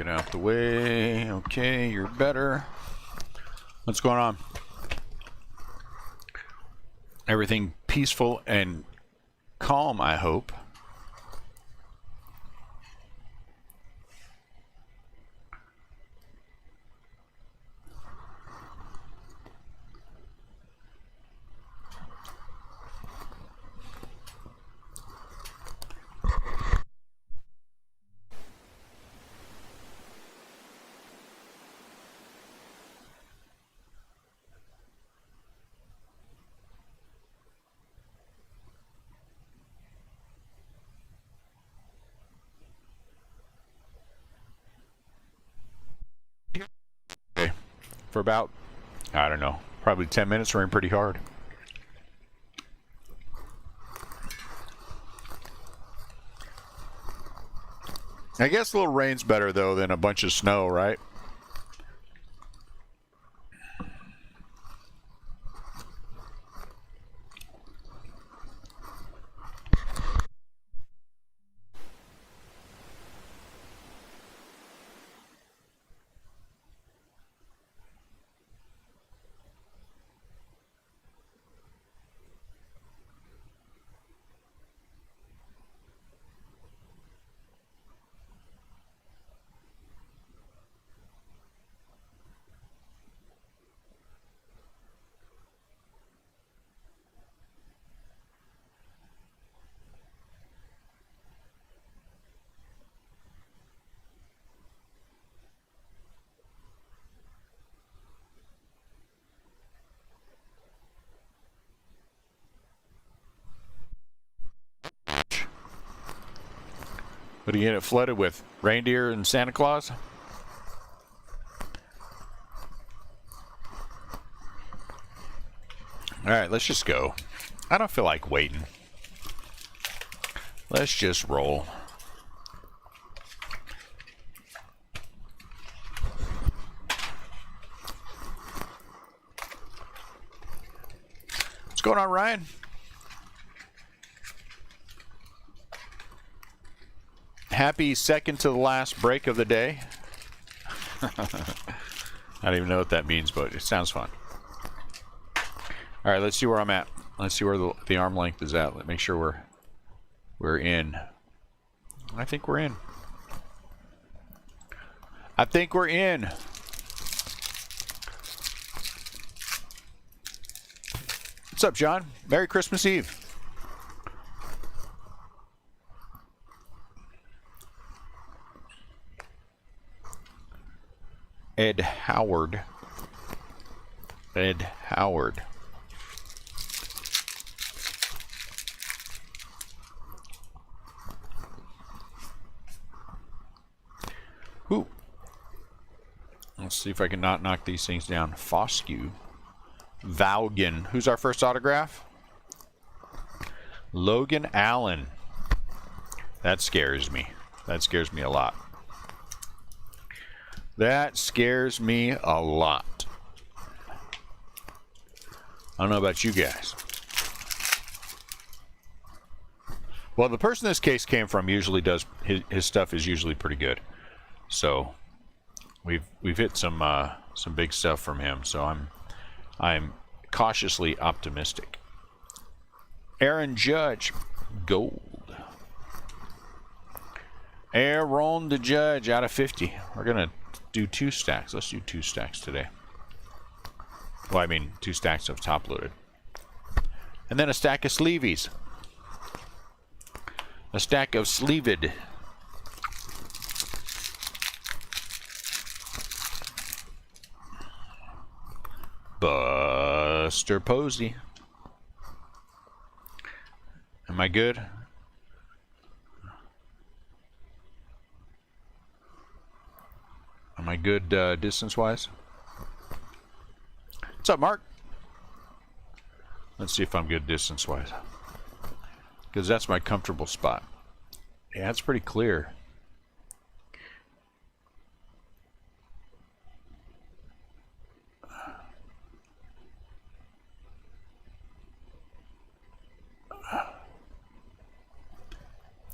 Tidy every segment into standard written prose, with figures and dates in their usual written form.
Get out the way. Okay, you're better. What's going on? Everything peaceful and calm, I hope. Okay. For about, I don't know, probably 10 minutes, rained pretty hard. I guess a little rain's better, though, than a bunch of snow, right? But you get it flooded with reindeer and Santa Claus? Alright, let's just go. I don't feel like waiting. Let's just roll. What's going on, Ryan? Happy second to the last break of the day. I don't even know what that means, but it sounds fun. All right, let's see where I'm at. Let's see where the arm length is at. Let's make sure we're in. I think we're in. I think we're in. What's up, John? Merry Christmas Eve. Ed Howard. Ed Howard. Ooh. Let's see if I can not knock these things down. Foscue. Vaughan. Who's our first autograph? Logan Allen. That scares me. That scares me a lot. That scares me a lot. I don't know about you guys. Well, the person this case came from usually does his stuff is usually pretty good. So we've hit some big stuff from him. So I'm cautiously optimistic. Aaron Judge, gold. Aaron the Judge out of 50. We're gonna do 2 stacks. Let's do 2 stacks today. Well, I mean 2 stacks of top loaded. And then a stack of sleevies. A stack of sleeved. Buster Posey. Am I good? Am I good distance-wise? What's up, Mark? Let's see if I'm good distance-wise. Because that's my comfortable spot. Yeah, it's pretty clear.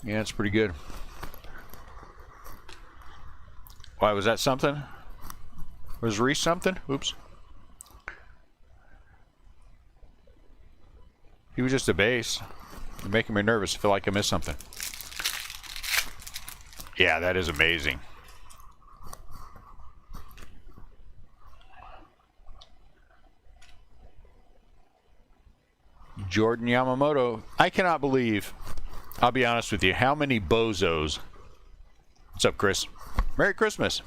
Yeah, it's pretty good. Why was that something? Was Reese something? Oops. He was just a base. You're making me nervous. I feel like I missed something. Yeah, that is amazing. Jordan Yamamoto. I cannot believe, I'll be honest with you, how many bozos. What's up, Chris? Merry Christmas.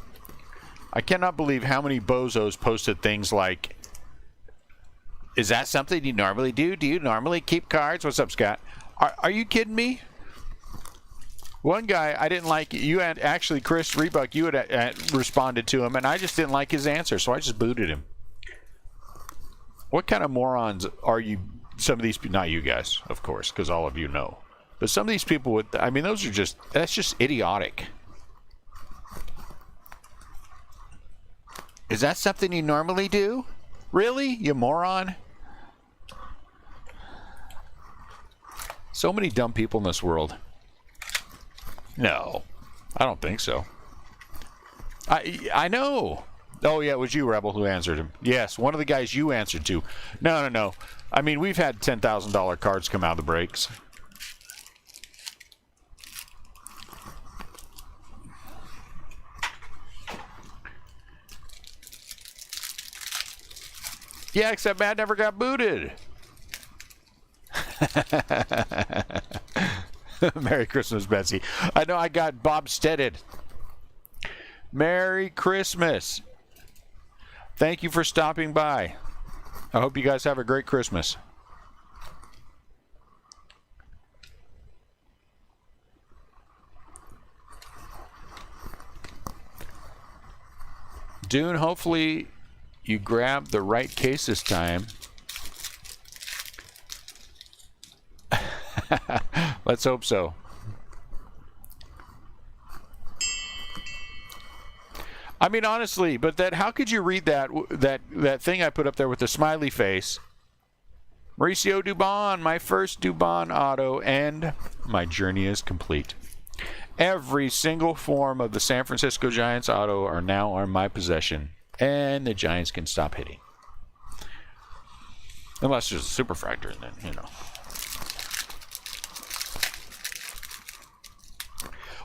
I cannot believe how many bozos posted things like, is that something you normally do? Do you normally keep cards? What's up, Scott? Are you kidding me? One guy, I didn't like, you had, actually, Chris Rebuck, you had responded to him, and I just didn't like his answer, so I just booted him. What kind of morons are you? Some of these, not you guys, of course, because all of you know. But some of these people would, I mean, those are just, that's just idiotic. Is that something you normally do? Really? You moron? So many dumb people in this world. No, I don't think so. I know. Oh, yeah, it was you, Rebel, who answered him. Yes, one of the guys you answered to. No. I mean, we've had $10,000 cards come out of the breaks. Yeah, except Matt never got booted. Merry Christmas, Betsy. I know I got Bob Steaded. Merry Christmas. Thank you for stopping by. I hope you guys have a great Christmas. Dune, hopefully you grab the right case this time. Let's hope so. I mean, honestly, but that, how could you read that thing I put up there with the smiley face? Mauricio Dubon, my first Dubon auto, and my journey is complete. Every single form of the San Francisco Giants auto are now in my possession, and the Giants can stop hitting. Unless there's a superfractor, and then, you know.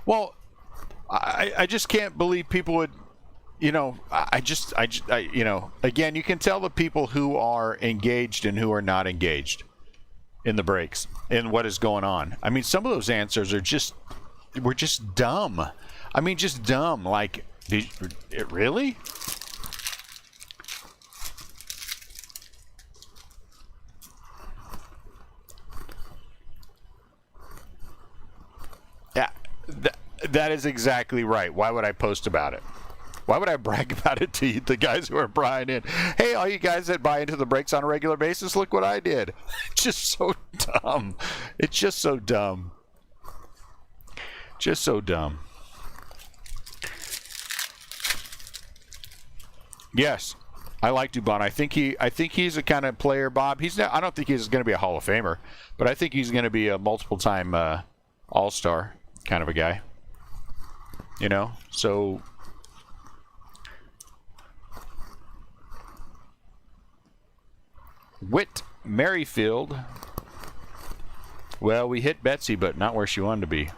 Well, I just can't believe people would, you know, I you know, again, you can tell the people who are engaged and who are not engaged in the breaks, in what is going on. I mean, some of those answers are just, were just dumb. I mean, just dumb. Like, really? Yeah, that is exactly right. Why would I post about it? Why would I brag about it to you, the guys who are buying in? Hey, all you guys that buy into the breaks on a regular basis, look what I did. It's just so dumb. It's just so dumb. Just so dumb. Yes, I like Dubon. I think he's a kind of player, Bob. He's not, I don't think he's going to be a Hall of Famer, but I think he's going to be a multiple-time All-Star kind of a guy. You know, so Whit Merrifield. Well, we hit Betsy, but not where she wanted to be.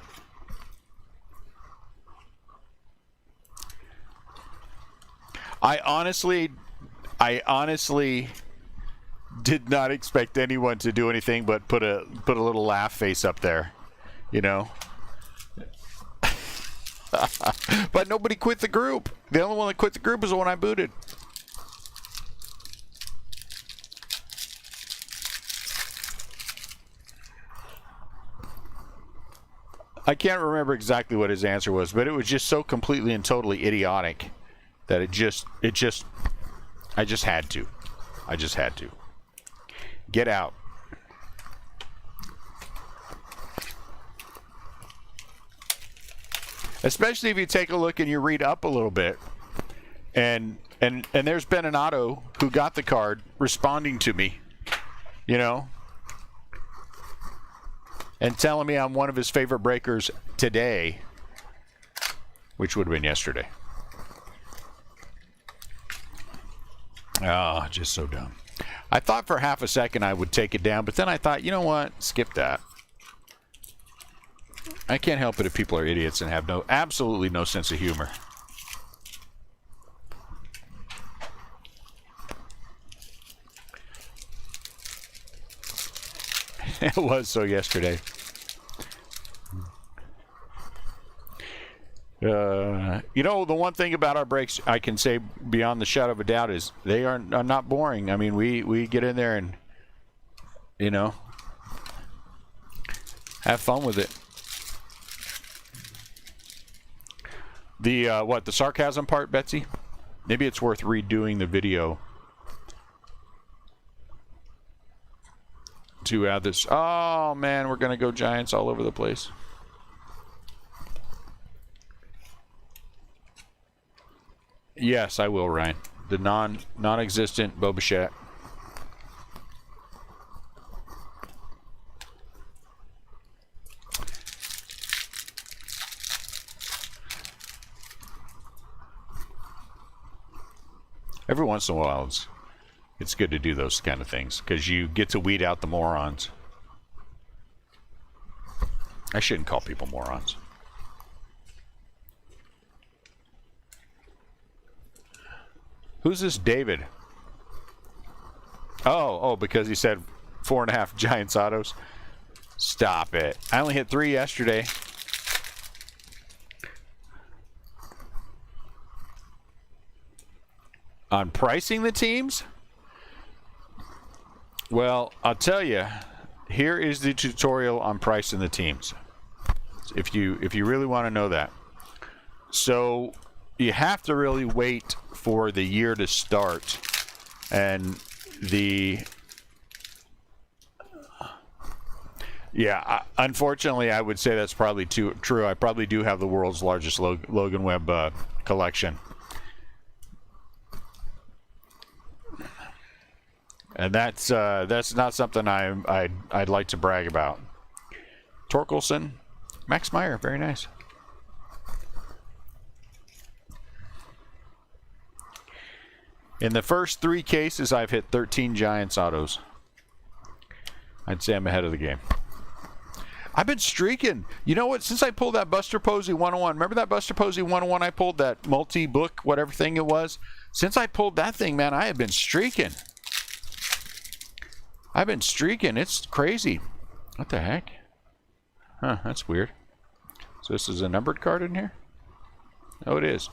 I honestly did not expect anyone to do anything but put a little laugh face up there, you know. But nobody quit the group. The only one that quit the group is the one I booted. I can't remember exactly what his answer was, but it was just so completely and totally idiotic that I just had to. I just had to. Get out. Especially if you take a look and you read up a little bit, and there's been an auto who got the card responding to me, you know, and telling me I'm one of his favorite breakers today, which would have been yesterday. Oh, just so dumb. I thought for half a second I would take it down, but then I thought, you know what? Skip that. I can't help it if people are idiots and have absolutely no sense of humor. It was so yesterday. You know, the one thing about our breaks I can say beyond the shadow of a doubt is they are not boring. I mean, we get in there and, you know, have fun with it. The the sarcasm part, Betsy? Maybe it's worth redoing the video to add this. Oh man, we're gonna go Giants all over the place. Yes, I will, Ryan. The non-existent Bo Bichette. Every once in a while, it's good to do those kind of things because you get to weed out the morons. I shouldn't call people morons. Who's this David? Oh, because he said 4.5 Giants autos. Stop it. I only hit 3 yesterday. On pricing the teams? Well, I'll tell you, here is the tutorial on pricing the teams. If you really want to know that. So you have to really wait for the year to start, and unfortunately I would say that's probably true. I probably do have the world's largest Logan Webb collection, and that's not something I'd like to brag about. Torkelson, Max Meyer, very nice. In the first 3 cases, I've hit 13 Giants autos. I'd say I'm ahead of the game. I've been streaking. You know what? Since I pulled that Buster Posey 101, remember that Buster Posey 101 I pulled, that multi-book, whatever thing it was? Since I pulled that thing, man, I have been streaking. I've been streaking. It's crazy. What the heck? Huh, that's weird. So this is a numbered card in here? Oh, it is.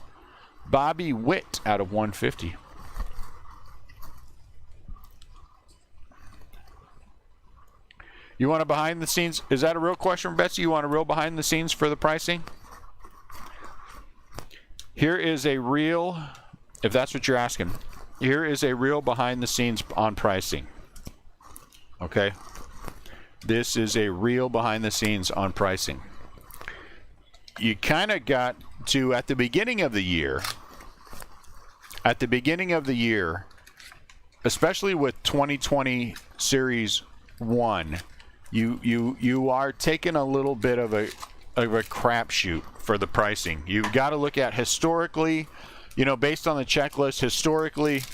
Bobby Witt out of 150. You want a behind the scenes? Is that a real question, Betsy? You want a real behind the scenes for the pricing? Here is a real, if that's what you're asking, here is a real behind the scenes on pricing. Okay? This is a real behind the scenes on pricing. You kind of got to, at the beginning of the year, especially with 2020 Series 1, you are taking a little bit of a crapshoot for the pricing. You've got to look at historically, you know, based on the checklist, historically,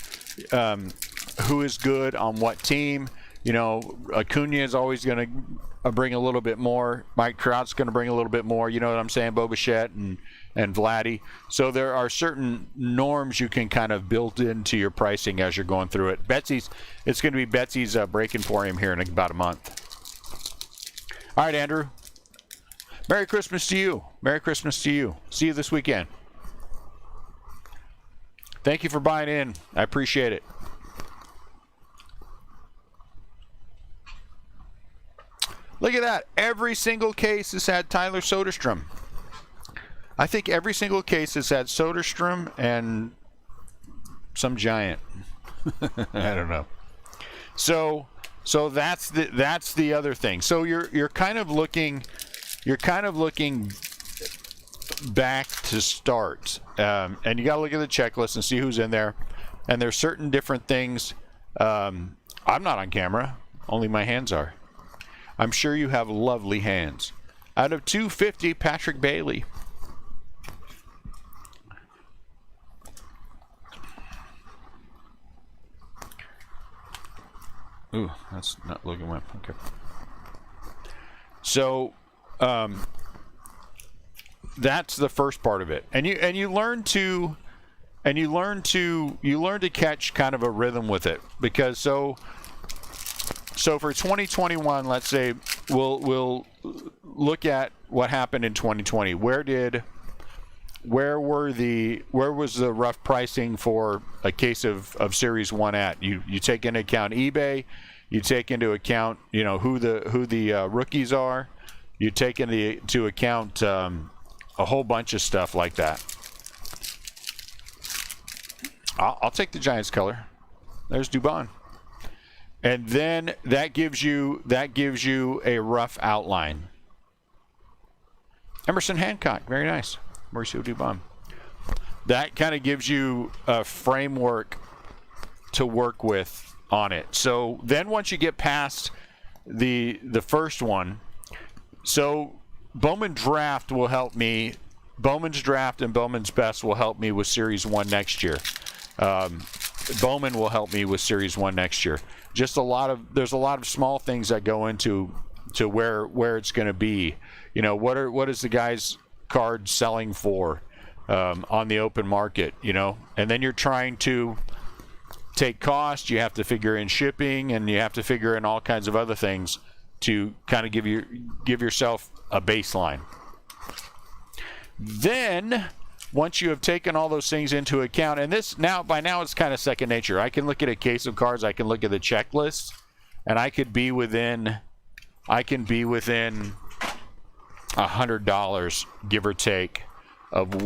who is good on what team. You know, Acuna is always going to bring a little bit more. Mike Trout's going to bring a little bit more. You know what I'm saying? Bo Bichette and Vladdy. So there are certain norms you can kind of build into your pricing as you're going through it. It's going to be Betsy's Break Emporium here in about a month. All right, Andrew. Merry Christmas to you. Merry Christmas to you. See you this weekend. Thank you for buying in. I appreciate it. Look at that. Every single case has had Tyler Soderstrom. I think every single case has had Soderstrom and some Giant. I don't know. So that's the other thing. So you're kind of looking back to start, and you got to look at the checklist and see who's in there. And there's certain different things. I'm not on camera. Only my hands are. I'm sure you have lovely hands. Out of 250, Patrick Bailey. Ooh, that's not Logan Wimp. Okay. So, that's the first part of it, and you learn to catch kind of a rhythm with it, because so for 2021, let's say we'll look at what happened in 2020. Where was the rough pricing for a case of Series 1 at? You take into account eBay, you take into account who the rookies are, you take into account a whole bunch of stuff like that. I'll take the Giants color. There's Dubon. And then that gives you a rough outline. Emerson Hancock, very nice. Mauricio Dubon. That kind of gives you a framework to work with on it. So then once you get past the first one, so Bowman Draft will help me. Bowman's Draft and Bowman's Best will help me with Series 1 next year. Bowman will help me with Series 1 next year. Just there's a lot of small things that go into where it's going to be. What is the guy's card selling for on the open market, and then you're trying to take cost. You have to figure in shipping, and you have to figure in all kinds of other things to kind of give yourself a baseline. Then once you have taken all those things into account, and by now it's kind of second nature. I can look at a case of cards, I can look at the checklist, and I can be within $100, give or take, of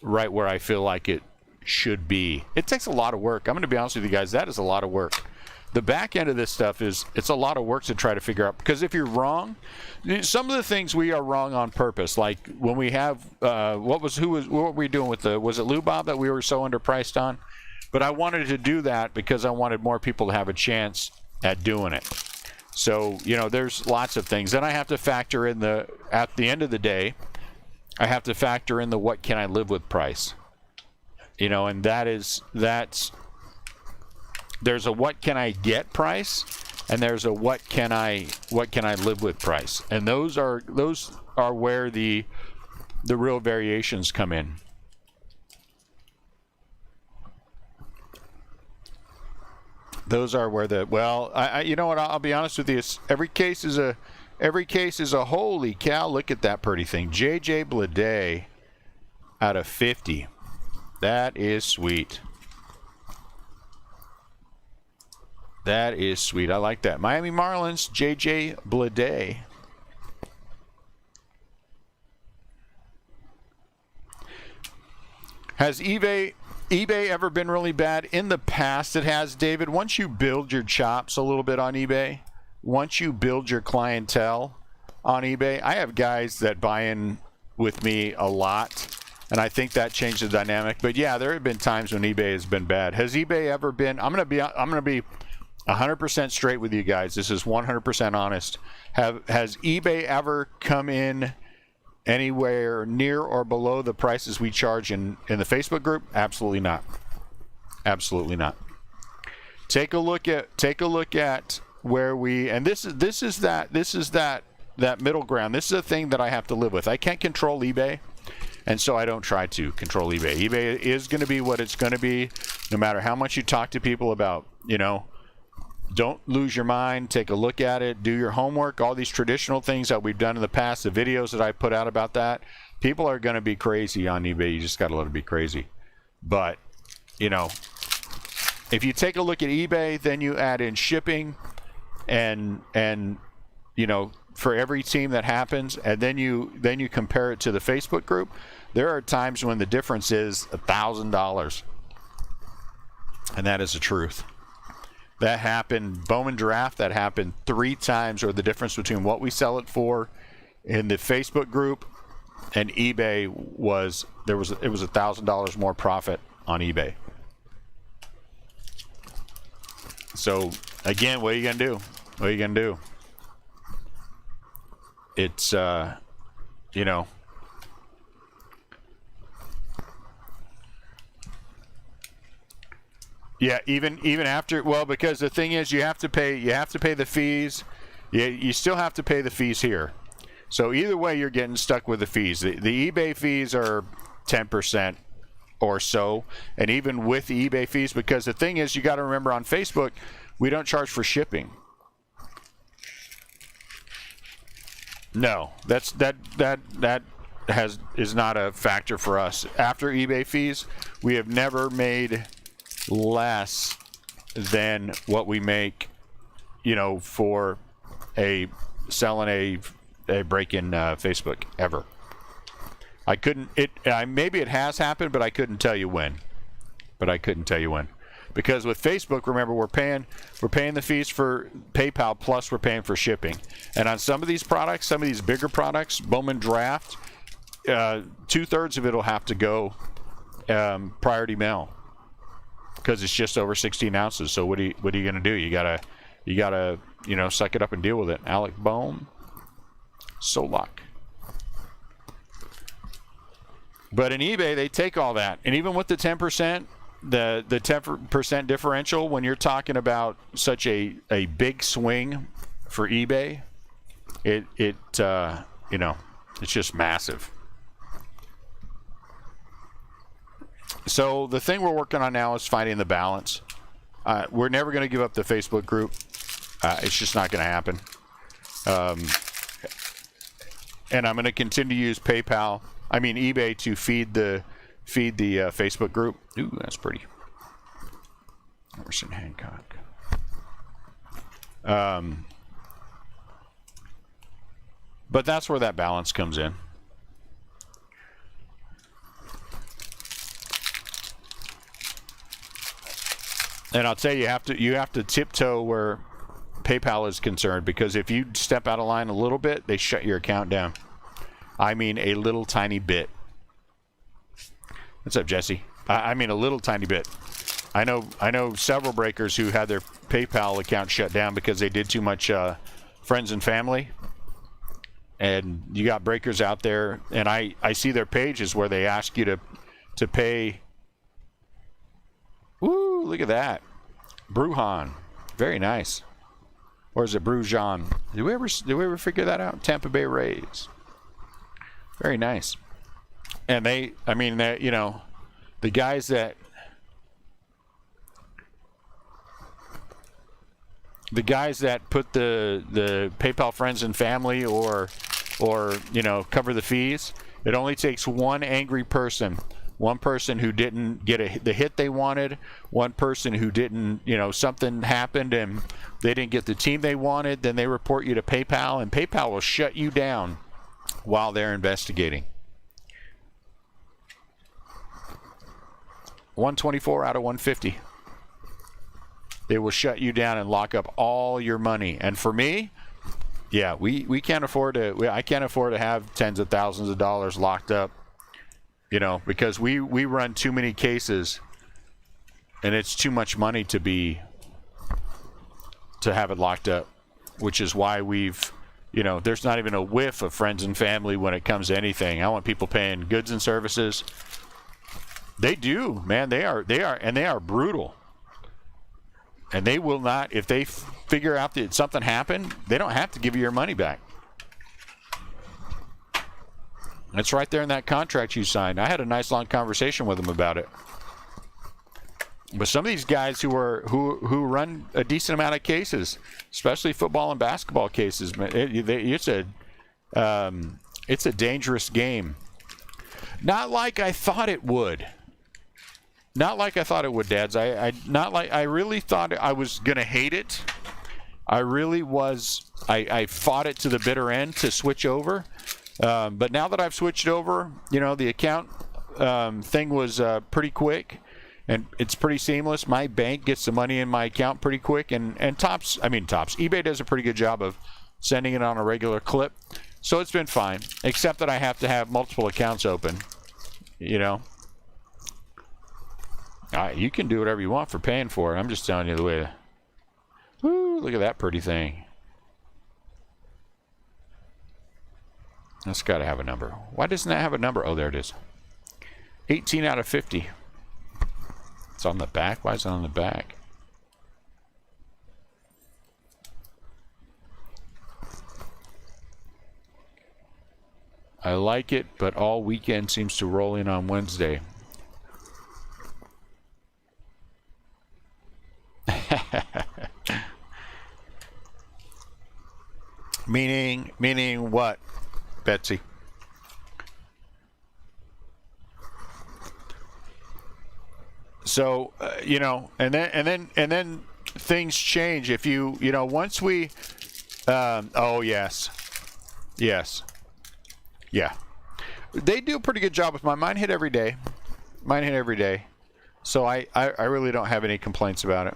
right where I feel like it should be. It takes a lot of work. I'm going to be honest with you guys, that is a lot of work. The back end of this stuff it's a lot of work to try to figure out, because if you're wrong, some of the things we are wrong on purpose, like when we have what were we doing with was it Lou Bob that we were so underpriced on? But I wanted to do that because I wanted more people to have a chance at doing it. So, there's lots of things. Then I have to factor in at the end of the day, I have to factor in the what can I live with price. And there's a what can I get price, and there's a what can I live with price. And those are where the real variations come in. Those are where you know what? I'll be honest with you. Every case is a holy cow. Look at that pretty thing. JJ Bleday out of 50. That is sweet. That is sweet. I like that. Miami Marlins, JJ Bleday. Has eBay ever been really bad? In the past, it has, David. Once you build your chops a little bit on eBay, once you build your clientele on eBay, I have guys that buy in with me a lot, and I think that changed the dynamic. But yeah, there have been times when eBay has been bad. Has eBay ever been? I'm gonna be 100% straight with you guys. This is 100% honest. Has eBay ever come in anywhere near or below the prices we charge in the Facebook group? Absolutely not. Absolutely not. Take a look at where we, and this is that middle ground. This is a thing that I have to live with. I can't control eBay, and so I don't try to control eBay. eBay is going to be what it's going to be, no matter how much you talk to people about, don't lose your mind. Take a look at it. Do your homework. All these traditional things that we've done in the past, the videos that I put out about that, people are going to be crazy on eBay. You just got to let it be crazy. But, if you take a look at eBay, then you add in shipping and for every team that happens, and then you compare it to the Facebook group, there are times when the difference is $1,000. And that is the truth. That happened, Bowman Draft, that happened 3 times, or the difference between what we sell it for in the Facebook group and eBay it was $1,000 more profit on eBay. So again, what are you gonna do? What are you gonna do? It's Yeah, even after, well, because the thing is, you have to pay the fees. You still have to pay the fees here. So either way, you're getting stuck with the fees. The eBay fees are 10% or so, and even with the eBay fees, because the thing is, you got to remember on Facebook, we don't charge for shipping. No, that is not a factor for us. After eBay fees, we have never made less than what we make, for selling a break-in Facebook ever. I couldn't. Maybe it has happened, but I couldn't tell you when. Because with Facebook, remember, we're paying the fees for PayPal, plus we're paying for shipping. And on some of these products, some of these bigger products, Bowman Draft, 2/3 of it will have to go priority mail, because it's just over 16 ounces. So what are you going to do? You gotta suck it up and deal with it. Alec Bohm, Solak. But in eBay, they take all that, and even with the 10%, the 10% differential, when you're talking about such a big swing for eBay, it's just massive. So the thing we're working on now is finding the balance. We're never going to give up the Facebook group. It's just not going to happen. And I'm going to continue to use eBay to feed the Facebook group. Ooh, that's pretty. Emerson Hancock. But that's where that balance comes in. And I'll tell you, you have to tiptoe where PayPal is concerned, because if you step out of line a little bit, they shut your account down. I mean, a little tiny bit. What's up, Jesse? I mean, a little tiny bit. I know several breakers who had their PayPal account shut down because they did too much friends and family. And you got breakers out there, and I see their pages where they ask you to pay. Woo, look at that. Brujan. Very nice. Or is it Brujan? Did we ever figure that out? Tampa Bay Rays. Very nice. And the guys that put the PayPal friends and family or cover the fees, it only takes one angry person. One person who didn't get the hit they wanted, one person who didn't, something happened and they didn't get the team they wanted, then they report you to PayPal, and PayPal will shut you down while they're investigating. 124 out of 150. They will shut you down and lock up all your money. And for me, yeah, we can't afford to. I can't afford to have tens of thousands of dollars locked up. Because we run too many cases, and it's too much money to have it locked up, which is why there's not even a whiff of friends and family when it comes to anything. I want people paying goods and services. They do, man. They are brutal. And they will not, if they figure out that something happened, they don't have to give you your money back. That's right there in that contract you signed. I had a nice long conversation with them about it. But some of these guys who run a decent amount of cases, especially football and basketball cases, it's a dangerous game. Not like I thought it would. Dads. I really thought I was gonna hate it. I really was. I fought it to the bitter end to switch over. But now that I've switched over, the account thing was pretty quick, and it's pretty seamless. My bank gets the money in my account pretty quick, and Tops, eBay does a pretty good job of sending it on a regular clip, so it's been fine, except that I have to have multiple accounts open, You can do whatever you want for paying for it. I'm just telling you the way. Woo, look at that pretty thing. That's got to have a number. Why doesn't that have a number? Oh, there it is. 18 out of 50. It's on the back? Why is it on the back? I like it, but all weekend seems to roll in on Wednesday. Meaning what, Betsy? So you know, and then things change. If you know, once we, oh yes, yeah, they do a pretty good job with mine. Hit every day, so I really don't have any complaints about it.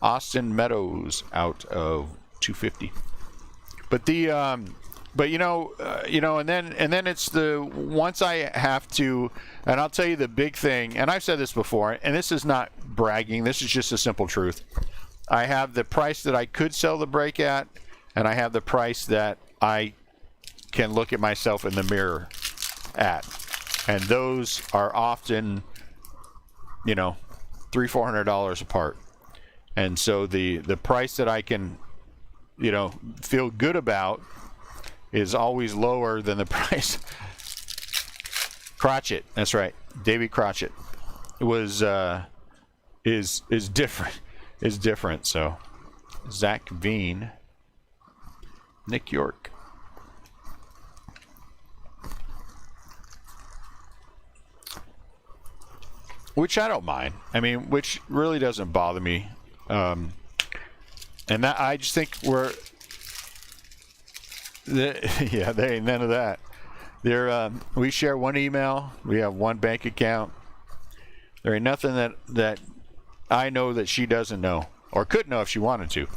Austin Meadows out of 250. But the but you know, and then it's the once I have to, and I'll tell you the big thing, and I've said this before, and this is not bragging, this is just a simple truth. I have the price that I could sell the break at, and I have the price that I can look at myself in the mirror at, and those are often, you know, $300-400 apart. And so the price that I can, you know, feel good about is always lower than the price. Crotchet, that's right, Davy Crotchet was is different. So Zach Veen, Nick York. Which I don't mind. I mean, which really doesn't bother me. And that I just think yeah, there ain't none of that. We share one email. We have one bank account. There ain't nothing that I know that she doesn't know or could know if she wanted to.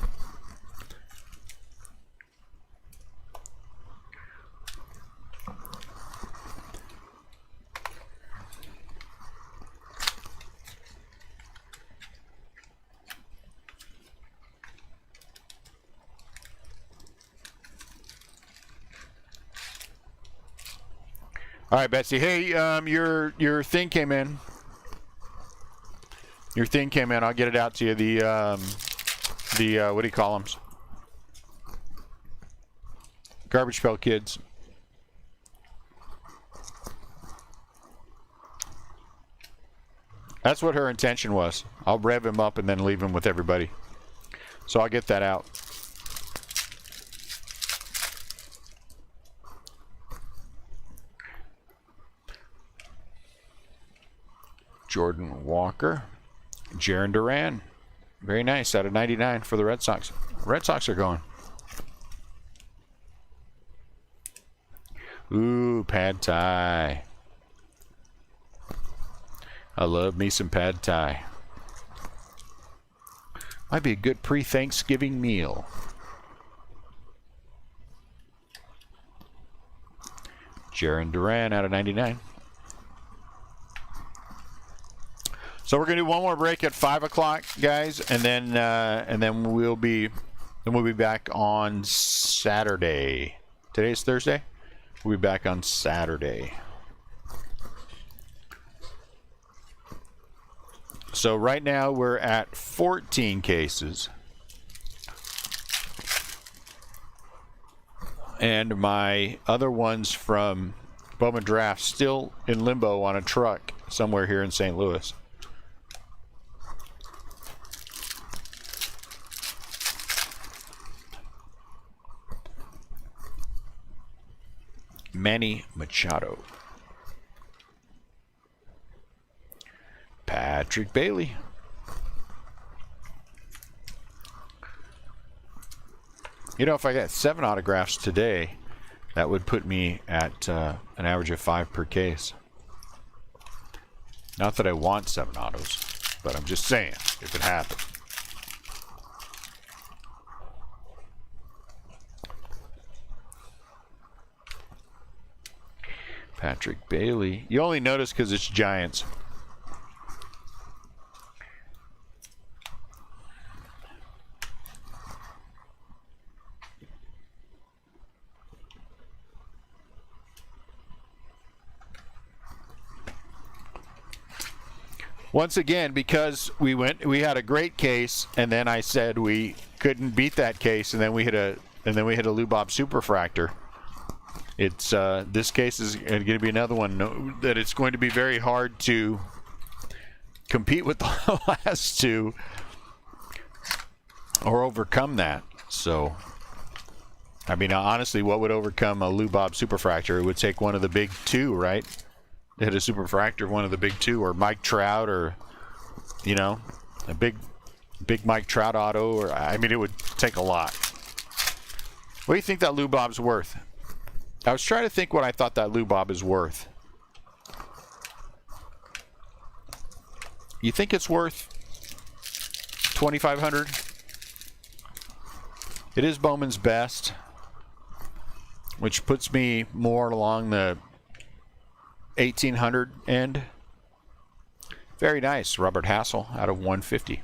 All right, Betsy. Hey, your thing came in. Your thing came in. I'll get it out to you. The what do you call them? Garbage Pail Kids. That's what her intention was. I'll rev him up and then leave him with everybody. So I'll get that out. Jordan Walker, Jaron Duran, very nice, out of 99 for the Red Sox. Red Sox are going. Ooh, pad thai. I love me some pad thai. Might be a good pre-Thanksgiving meal. Jaron Duran out of 99. So we're gonna do one more break at 5 o'clock, guys, and then we'll be back on Saturday. Today's Thursday. We'll be back on Saturday. So right now we're at 14 cases, and my other ones from Bowman Draft still in limbo on a truck somewhere here in St. Louis. Manny Machado. Patrick Bailey. You know, if I got 7 autographs today, that would put me at an average of 5 per case. Not that I want 7 autos, but I'm just saying, if it happened. Patrick Bailey. You only notice because it's Giants. once again, because we had a great case, and then I said we couldn't beat that case, and then we hit a Lubob Superfractor. It's this case is going to be another one that it's going to be very hard to compete with the last two or overcome that. So, I mean, honestly, what would overcome a Lubob Superfractor? It would take one of the big two, right? Hit a Superfractor, one of the big two, or Mike Trout, or, you know, a big Mike Trout auto, or, I mean, it would take a lot. What do you think that Lubob's worth? I was trying to think what I thought that Lubob is worth. You think it's worth $2,500? It is Bowman's best, which puts me more along the 1,800 end. Very nice, Robert Hassel out of 150.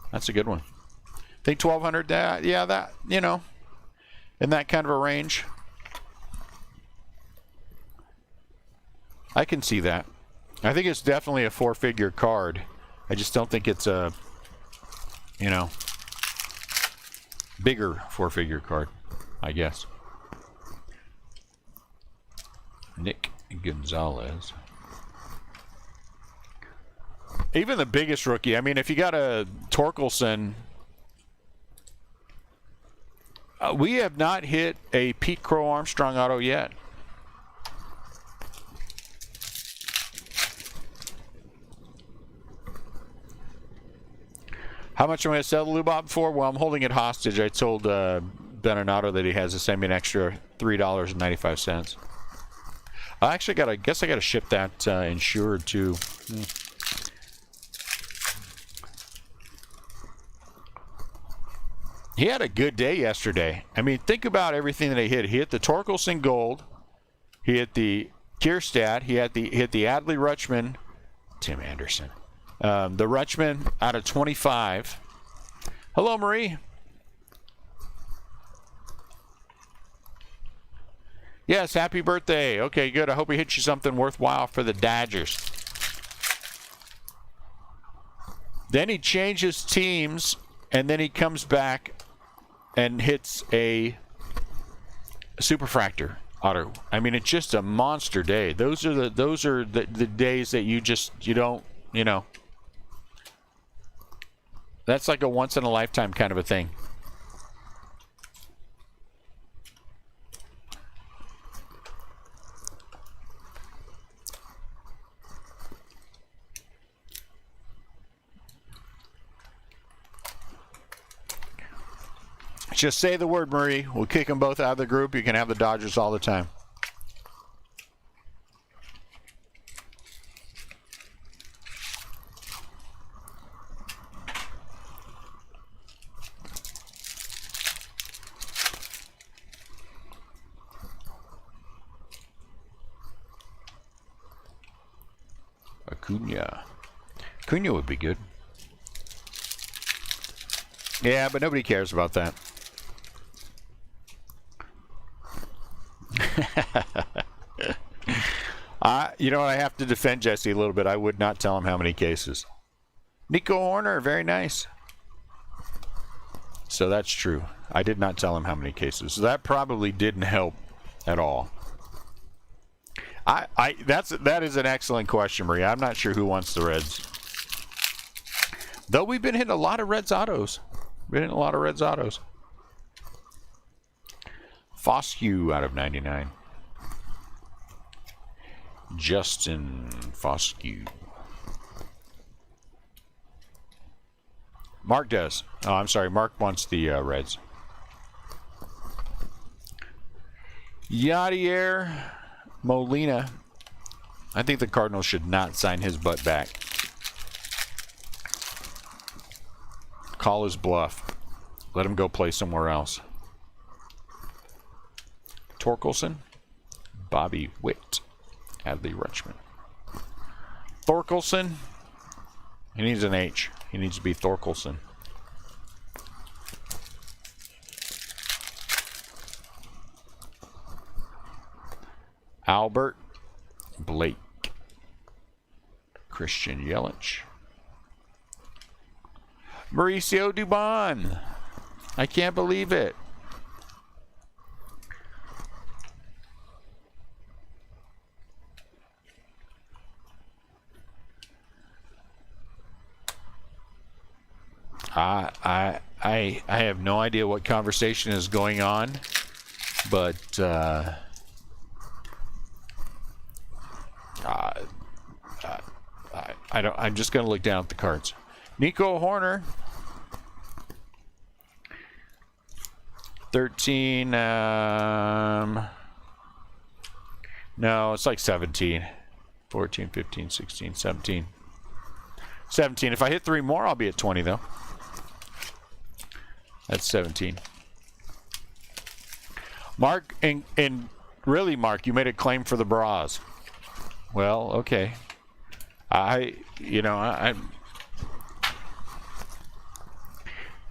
That's a good one. Think 1,200? Yeah, that, you know, in that kind of a range. I can see that. I think it's definitely a four-figure card. I just don't think it's a, you know, bigger four-figure card, I guess. Nick Gonzalez. Even the biggest rookie. I mean, if you got a Torkelson, we have not hit a Pete Crow Armstrong auto yet. How much am I going to sell the Lubob for? Well, I'm holding it hostage. I told Benato that he has to send me an extra $3.95. I actually I guess I got to ship that insured too. He had a good day yesterday. I mean, think about everything that he hit. He hit the Torkelson Gold. He hit the Kierstadt. He hit the Adley Rutschman. Tim Anderson. The Rutschman out of 25. Hello, Marie. Yes, happy birthday. Okay, good. I hope he hits you something worthwhile for the Dodgers. Then he changes teams, and then he comes back and hits a Superfractor auto. I mean, it's just a monster day. Those are the days that you don't, you know. That's like a once in a lifetime kind of a thing. Just say the word, Marie. We'll kick them both out of the group. You can have the Dodgers all the time. Acuna would be good. Yeah, but nobody cares about that. You know what? I have to defend Jesse a little bit. I would not tell him how many cases. Nico Horner, very nice. So that's true. I did not tell him how many cases. So that probably didn't help at all. That is an excellent question, Maria. I'm not sure who wants the Reds. Though we've been hitting a lot of Reds autos. Foscue out of 99. Justin Foscue. Mark does. Oh, I'm sorry. Mark wants the Reds. Yadier Molina. I think the Cardinals should not sign his butt back. Call his bluff. Let him go play somewhere else. Torkelson. Bobby Witt. Adley Rutschman. Thorkelson. He needs an H. He needs to be Thorkelson. Albert Blake. Christian Yelich. Mauricio Dubon. I can't believe it. I have no idea what conversation is going on, but I don't. I'm just going to look down at the cards. Nico Horner, 13. No, it's like 17, 14, 15, 16, 17. 17. If I hit 3 more, I'll be at 20 though. That's 17. Mark, and really, Mark, you made a claim for the bras. Well, okay.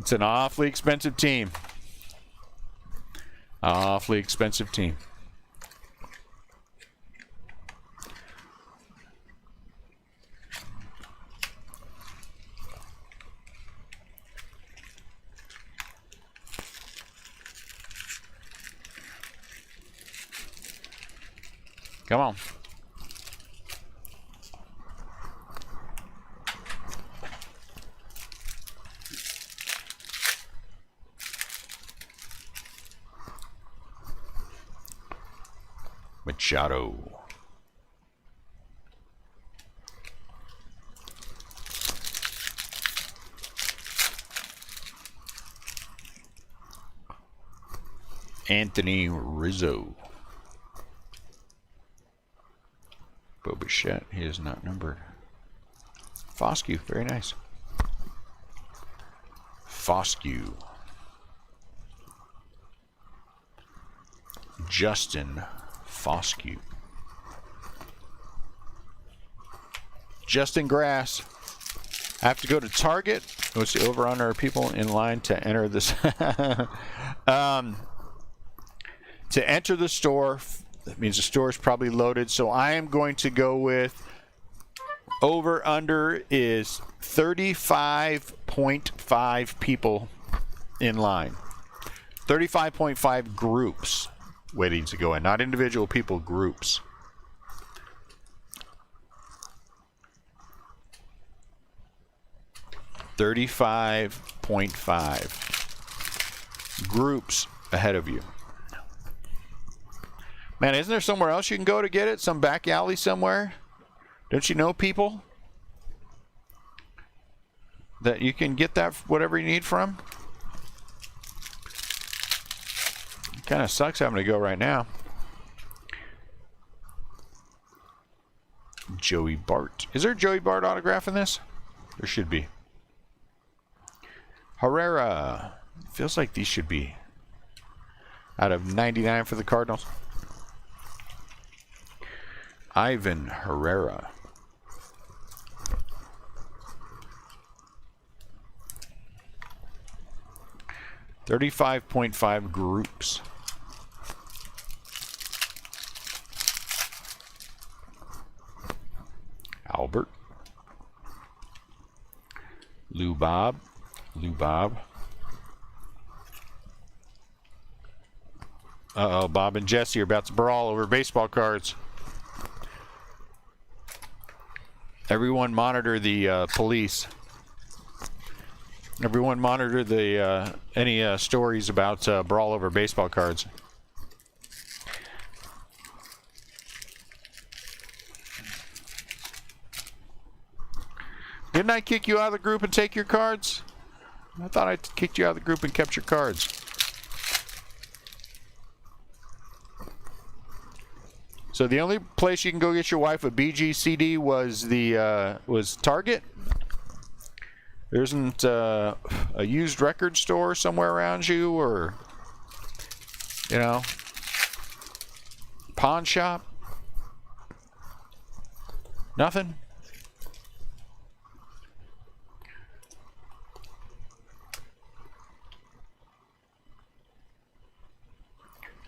It's an awfully expensive team. Awfully expensive team. Come on. Machado. Anthony Rizzo. Bobichette, he is not numbered. Foscue, very nice. Foscue. Justin Foscue. Justin Grass. I have to go to Target. What's the over-under people in line to enter this? To enter the store, that means the store is probably loaded. So I am going to go with over-under is 35.5 people in line. 35.5 groups waiting to go in, not individual people, groups. $35.5 groups ahead of you. Man, isn't there somewhere else you can go to get it? Some back alley somewhere? Don't you know people that you can get that whatever you need from? Kind of sucks having to go right now. Joey Bart. Is there a Joey Bart autograph in this? There should be. Herrera. Feels like these should be out of 99 for the Cardinals. Ivan Herrera. $35.5 groups. Albert. Lou Bob. Uh-oh, Bob and Jesse are about to brawl over baseball cards. Everyone monitor the police. Everyone monitor the any stories about brawl over baseball cards. Didn't I kick you out of the group and take your cards? I thought I kicked you out of the group and kept your cards. So the only place you can go get your wife a BGCD was the was Target. There isn't a used record store somewhere around you, or pawn shop. Nothing.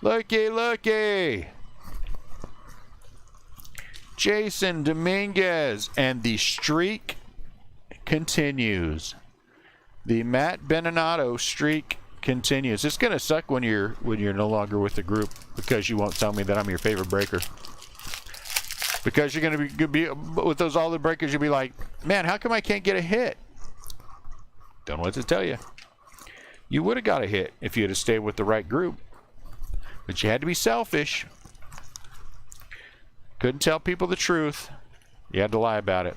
Looky. Jason Dominguez, and the streak continues. The Matt Beninato streak continues. It's gonna suck when you're no longer with the group because you won't tell me that I'm your favorite breaker. Because you're gonna be with those all the breakers. You'll be like, man, how come I can't get a hit? Don't know what to tell you. You would have got a hit if you had stayed with the right group, but you had to be selfish. Couldn't tell people the truth. You had to lie about it.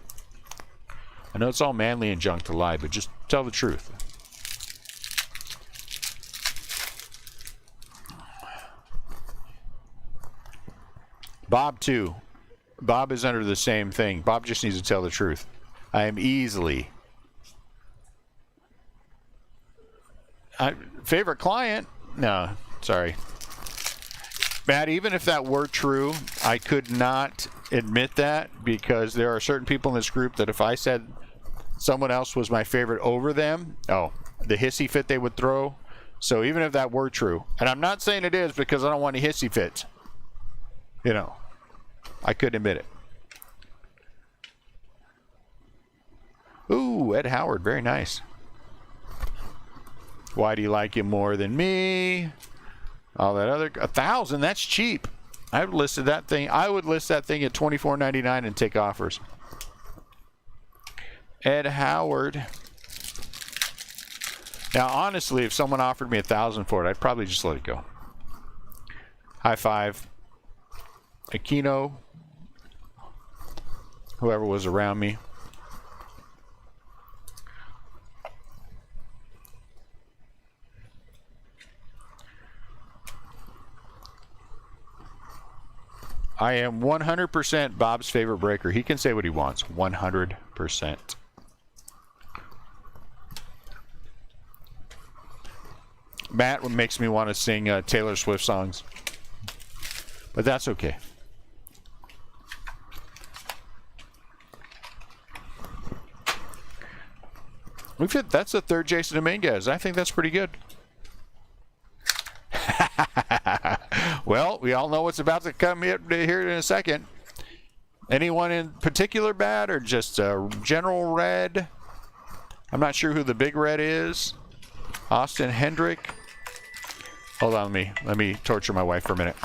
I know it's all manly and junk to lie, but just tell the truth. Bob, too. Bob is under the same thing. Bob just needs to tell the truth. I am easily... favorite client? No, sorry. Matt, even if that were true, I could not admit that because there are certain people in this group that if I said someone else was my favorite over them, oh, the hissy fit they would throw. So even if that were true, and I'm not saying it is because I don't want any hissy fits, you know, I couldn't admit it. Ooh, Ed Howard, very nice. Why do you like him more than me? All that other 1,000, that's cheap. I would listed that thing. I would list that thing at $24.99 and take offers. Ed Howard. Now, honestly, if someone offered me 1,000 for it, I'd probably just let it go. High five. Aquino. Whoever was around me. I am 100% Bob's favorite breaker. He can say what he wants. 100%. Matt makes me want to sing Taylor Swift songs. But that's okay. That's the third Jason Dominguez. I think that's pretty good. Well, we all know what's about to come here in a second. Anyone in particular bad or just general red? I'm not sure who the big red is. Austin Hendrick. Hold on, let me torture my wife for a minute.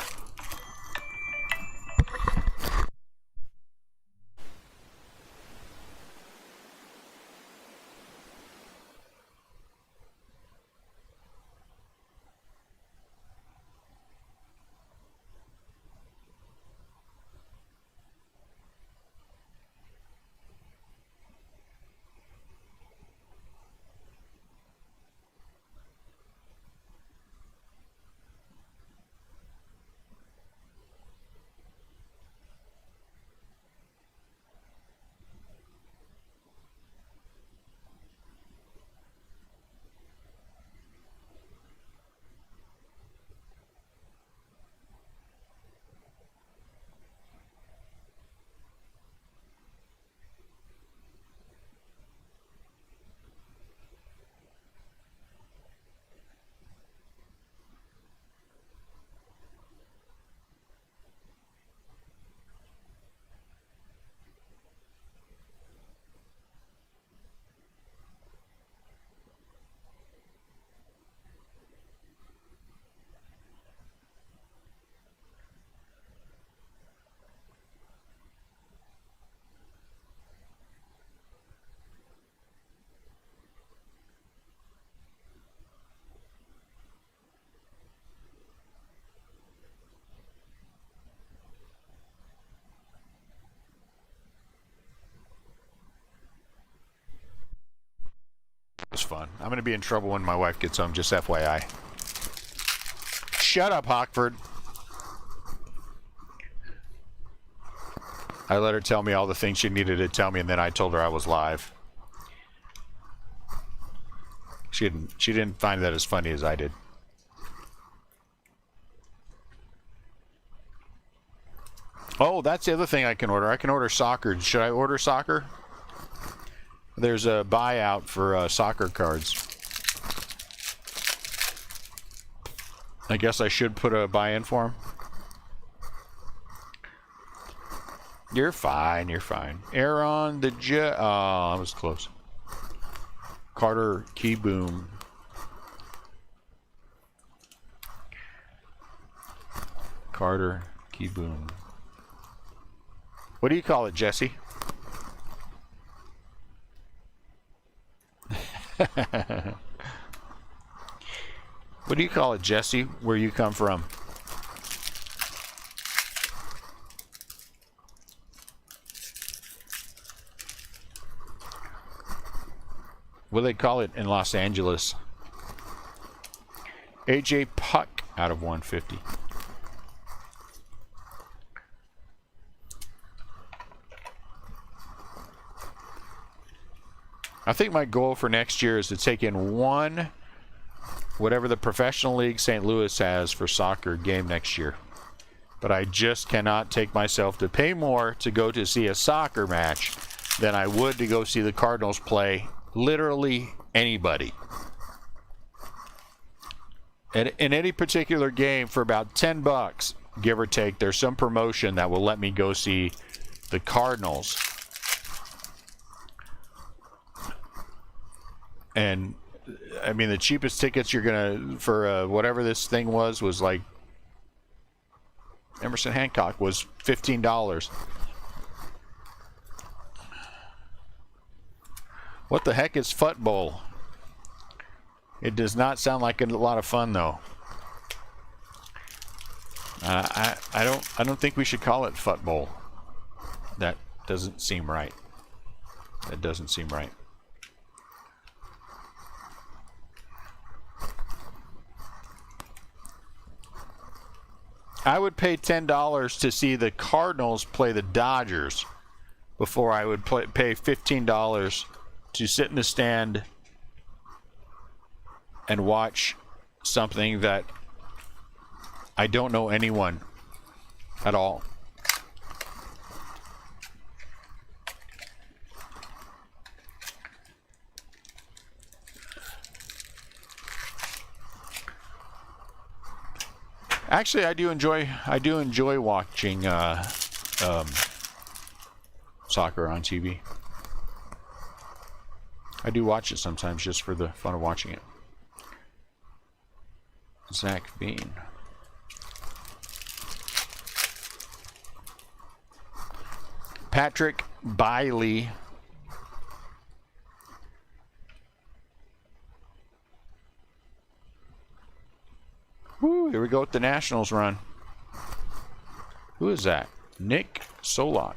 Fun. I'm going to be in trouble when my wife gets home, just FYI. Shut up, Hockford. I let her tell me all the things she needed to tell me, and then I told her I was live. She didn't find that as funny as I did. Oh, that's the other thing I can order. I can order soccer. Should I order soccer? There's a buyout for soccer cards. I guess I should put a buy-in for them. You're fine. You're fine. Aaron the Jet. Oh, that was close. Carter Keyboom. Carter Keyboom. What do you call it, Jesse? What do you call it, Jesse, where you come from? What do they call it in Los Angeles? AJ Puck out of 150. I think my goal for next year is to take in one, whatever the professional league St. Louis has for soccer game next year. But I just cannot take myself to pay more to go to see a soccer match than I would to go see the Cardinals play literally anybody. In any particular game, for about $10, give or take, there's some promotion that will let me go see the Cardinals. And I mean, the cheapest tickets you're gonna for whatever this thing was like Emerson Hancock was $15. What the heck is football? It does not sound like a lot of fun, though. I don't think we should call it football. That doesn't seem right. That doesn't seem right. I would pay $10 to see the Cardinals play the Dodgers before I would pay $15 to sit in the stand and watch something that I don't know anyone at all. Actually, I do enjoy watching soccer on TV. I do watch it sometimes just for the fun of watching it. Zach Bean. Patrick Biley. Woo, here we go with the Nationals run. Who is that? Nick Solak.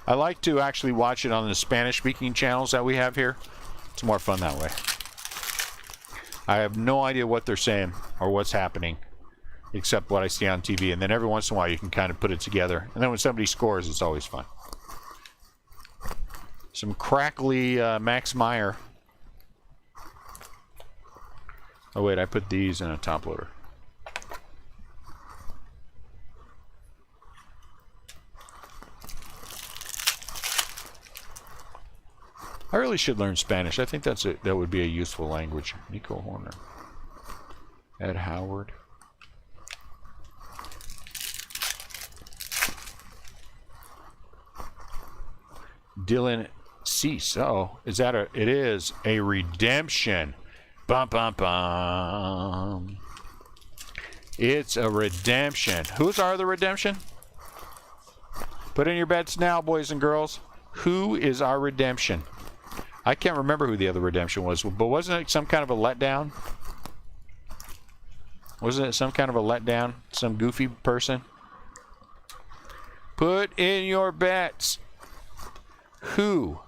I like to actually watch it on the Spanish-speaking channels that we have here. It's more fun that way. I have no idea what they're saying or what's happening, except what I see on TV. And then every once in a while, you can kind of put it together. And then when somebody scores, it's always fun. Some crackly Max Meyer. Oh, wait, I put these in a top loader. I really should learn Spanish. I think that would be a useful language. Nico Horner. Ed Howard. Dylan Cease. Oh, is that a... It is a redemption. Bum, bum, bum. It's a redemption. Who's our other redemption? Put in your bets now, boys and girls. Who is our redemption? I can't remember who the other redemption was, but wasn't it some kind of a letdown? Wasn't it some kind of a letdown? Some goofy person? Put in your bets. Who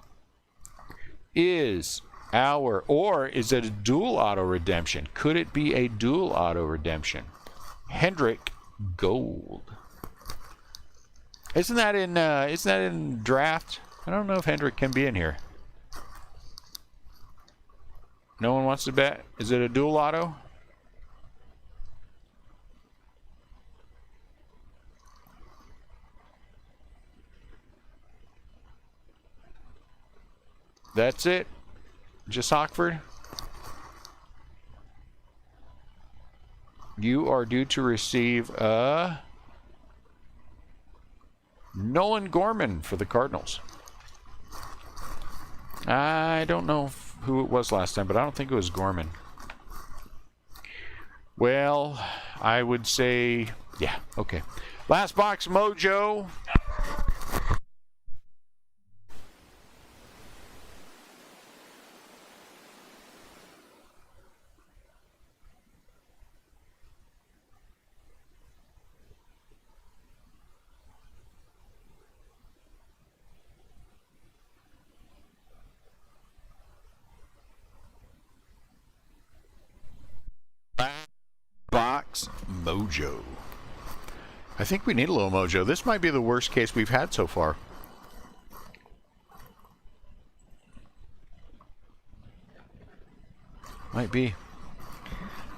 is our, or is it a dual auto redemption? Could it be a dual auto redemption? Hendrick Gold. Isn't that in draft? I don't know if Hendrick can be in here. No one wants to bet? Is it a dual auto? That's it. Just Hockford. You are due to receive Nolan Gorman for the Cardinals. I don't know who it was last time, but I don't think it was Gorman. Well, I would say, yeah, okay. Last box, Mojo. Box Mojo. I think we need a little mojo. This might be the worst case we've had so far. Might be.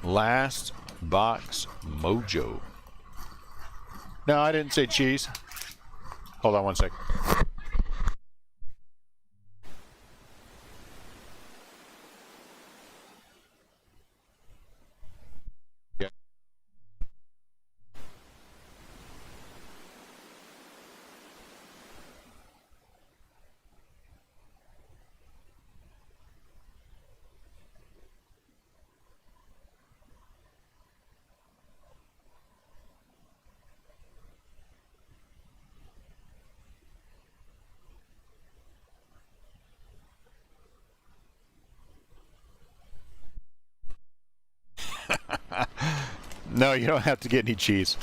Last box mojo. No, I didn't say cheese. Hold on one sec. No, you don't have to get any cheese.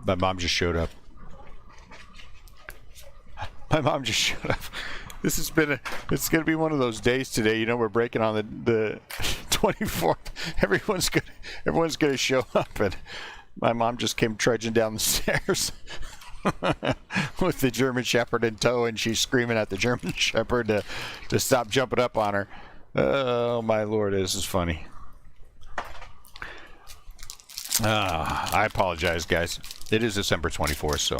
My mom just showed up. My mom just showed up. This has been it's going to be one of those days today. You know, we're breaking on the 24th. Everyone's going to show up, and my mom just came trudging down the stairs with the German Shepherd in tow, and she's screaming at the German Shepherd to stop jumping up on her. Oh my Lord, this is funny. I apologize, guys. It is December 24th, so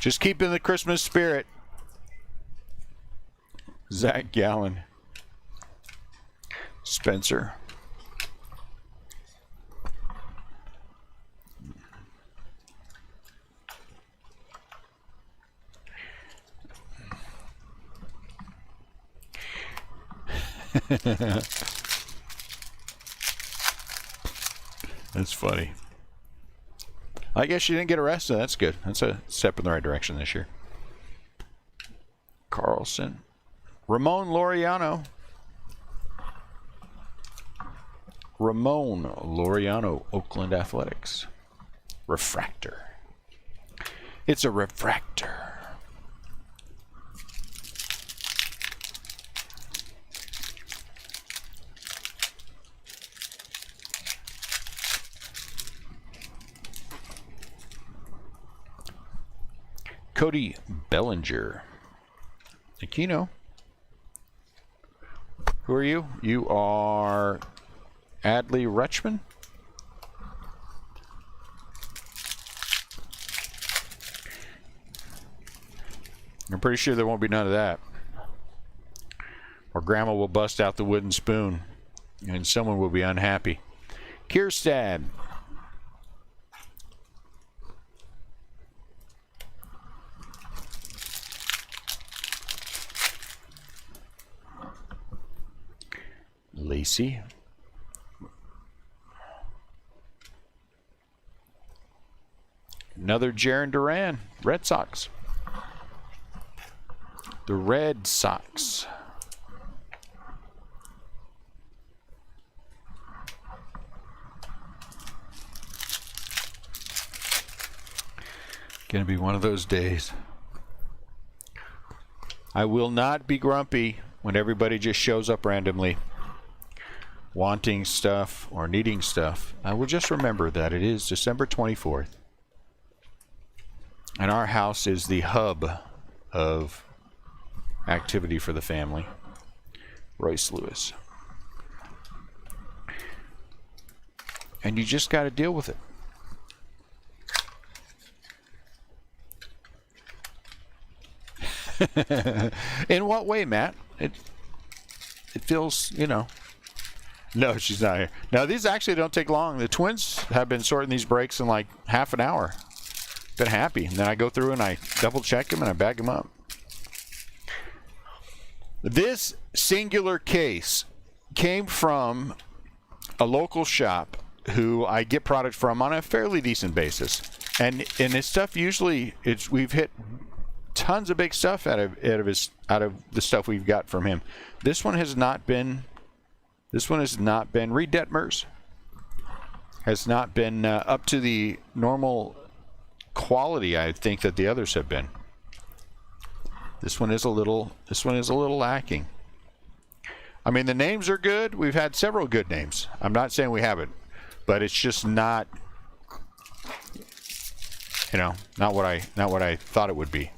just keep in the Christmas spirit. Zach Gallen. Spencer. That's funny. I guess you didn't get arrested. That's good. That's a step in the right direction this year. Carlson. Ramon Laureano. Ramon Laureano, Oakland Athletics. Refractor. It's a refractor. Cody Bellinger. Aquino. Who are you? You are Adley Rutschman. I'm pretty sure there won't be none of that. Or Grandma will bust out the wooden spoon and someone will be unhappy. Kierstad. Lacey. Another Jarren Duran, Red Sox. The Red Sox. Gonna be one of those days. I will not be grumpy when everybody just shows up randomly, wanting stuff or needing stuff. I will just remember that it is December 24th. And our house is the hub of activity for the family. Royce Lewis. And you just got to deal with it. In what way, Matt? It feels, you know. No, she's not here. No, these actually don't take long. The twins have been sorting these breaks in like half an hour. Been happy. And then I go through and I double check them and I bag them up. This singular case came from a local shop who I get product from on a fairly decent basis. And his stuff usually, we've hit tons of big stuff out of the stuff we've got from him. This one has not been Reed Detmers has not been up to the normal quality I think that the others have been. This one is a little lacking. I mean, the names are good. We've had several good names. I'm not saying we haven't, but it's just not, you know, not what I thought it would be.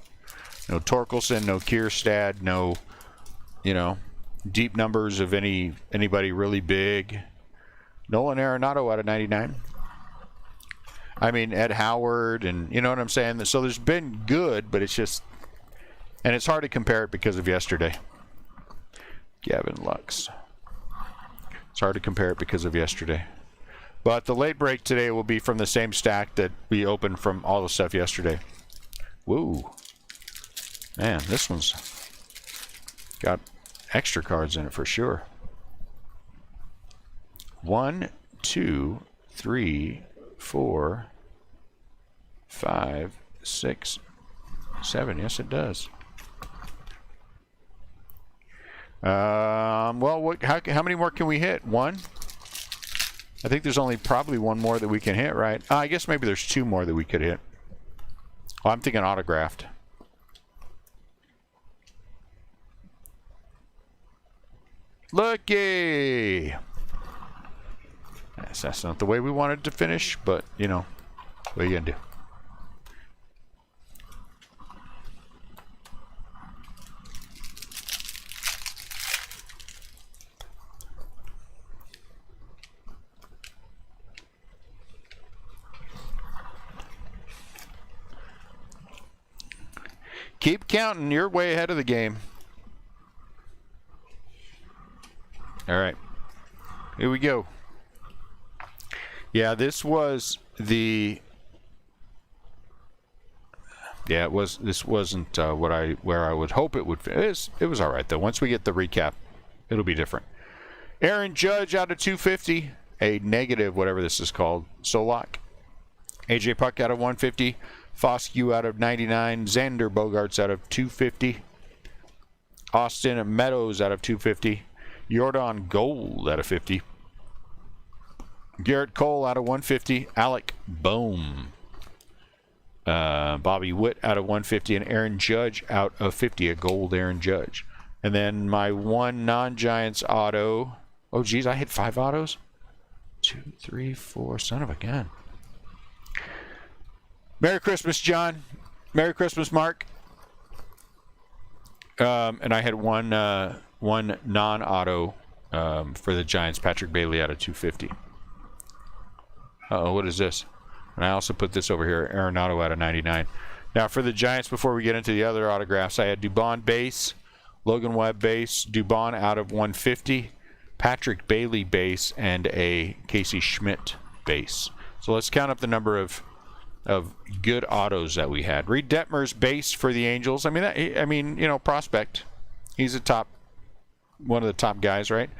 No Torkelson, no Kierstad, no, you know, deep numbers of anybody really big. Nolan Arenado out of 99. I mean, Ed Howard, and you know what I'm saying? So there's been good, but it's just, and it's hard to compare it because of yesterday. Gavin Lux. It's hard to compare it because of yesterday. But the late break today will be from the same stack that we opened from all the stuff yesterday. Woo. Man, this one's got extra cards in it for sure. 1, 2, 3, 4, 5, 6, 7. Yes, it does. Well, how many more can we hit? One? I think there's only probably one more that we can hit, right? I guess maybe there's 2 more that we could hit. Oh, I'm thinking autographed. Looky! Yes, that's not the way we wanted to finish, but, you know, what are you going to do? Keep counting. You're way ahead of the game. All right. Here we go. Yeah, this was the... Yeah, it was. This wasn't where I would hope it would fit. It was all right, though. Once we get the recap, it'll be different. Aaron Judge out of 250. A negative, whatever this is called. Solak. AJ Puck out of 150. Foscue out of 99. Xander Bogaerts out of 250. Austin Meadows out of 250. Jordan Gold out of 50. Garrett Cole out of 150. Alec Bohm. Bobby Witt out of 150. And Aaron Judge out of 50. A gold Aaron Judge. And then my one non-Giants auto. Oh, geez, I hit 5 autos? 2, 3, 4. Son of a gun. Merry Christmas, John. Merry Christmas, Mark. And I had one non-auto for the Giants. Patrick Bailey out of 250. Uh-oh, what is this? And I also put this over here. Arenado out of 99. Now, for the Giants, before we get into the other autographs, I had Dubon base, Logan Webb base, Dubon out of 150, Patrick Bailey base, and a Casey Schmidt base. So let's count up the number of good autos that we had. Reed Detmers base for the Angels. I mean, you know, prospect. He's one of the top guys, right?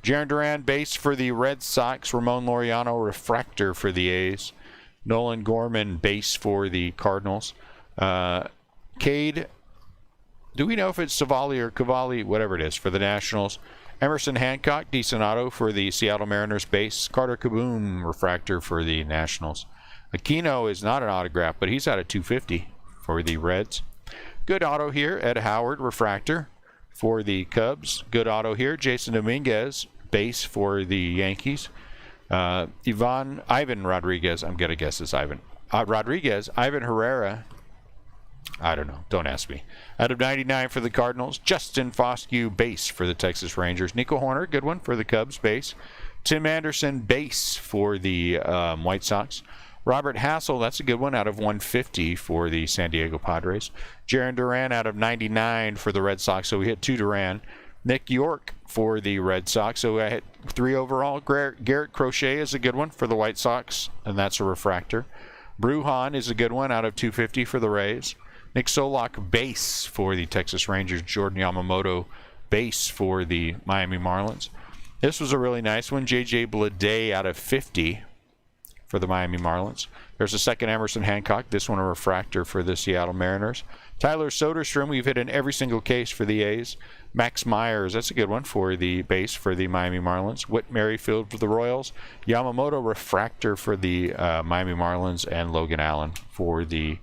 Jarren Duran base for the Red Sox. Ramon Laureano refractor for the A's. Nolan Gorman base for the Cardinals. Cade, do we know if it's Savali or Cavalli, whatever it is, for the Nationals? Emerson Hancock, decent auto for the Seattle Mariners base. Carter Kaboom refractor for the Nationals. Aquino is not an autograph, but he's out of 250 for the Reds. Good auto here, Ed Howard, refractor for the Cubs. Good auto here, Jason Dominguez, base for the Yankees. Ivan Rodriguez, I'm going to guess it's Ivan. Rodriguez, Ivan Herrera, I don't know, don't ask me. Out of 99 for the Cardinals. Justin Foscue, base for the Texas Rangers. Nico Horner, good one for the Cubs, base. Tim Anderson, base for the White Sox. Robert Hassel, that's a good one, out of 150 for the San Diego Padres. Jarren Duran out of 99 for the Red Sox, so we hit 2 Duran. Nick York for the Red Sox, so I hit 3 overall. Garrett Crochet is a good one for the White Sox, and that's a refractor. Brujan is a good one out of 250 for the Rays. Nick Solak, base for the Texas Rangers. Jordan Yamamoto, base for the Miami Marlins. This was a really nice one. J.J. Bleday out of 50 for the Miami Marlins. There's a second Emerson Hancock. This one a refractor for the Seattle Mariners. Tyler Soderstrom, we've hit in every single case for the A's. Max Myers, that's a good one for the base for the Miami Marlins. Whit Merrifield for the Royals. Yamamoto, refractor for the Miami Marlins. And Logan Allen for the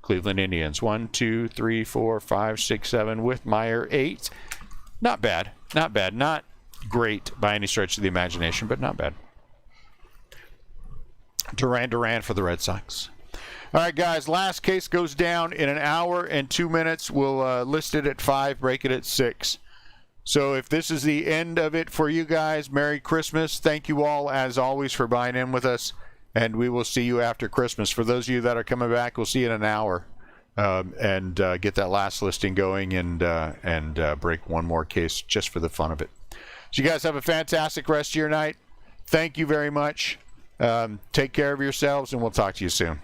Cleveland Indians. 1, 2, 3, 4, 5, 6, 7. With Meyer, 8. Not bad. Not bad. Not great by any stretch of the imagination, but not bad. Duran for the Red Sox. All right, guys, last case goes down in 1 hour and 2 minutes. We'll list it at 5, break it at 6. So if this is the end of it for you guys, Merry Christmas. Thank you all, as always, for buying in with us, and we will see you after Christmas. For those of you that are coming back, we'll see you in 1 hour and get that last listing going and break one more case just for the fun of it. So you guys have a fantastic rest of your night. Thank you very much. Take care of yourselves, and we'll talk to you soon.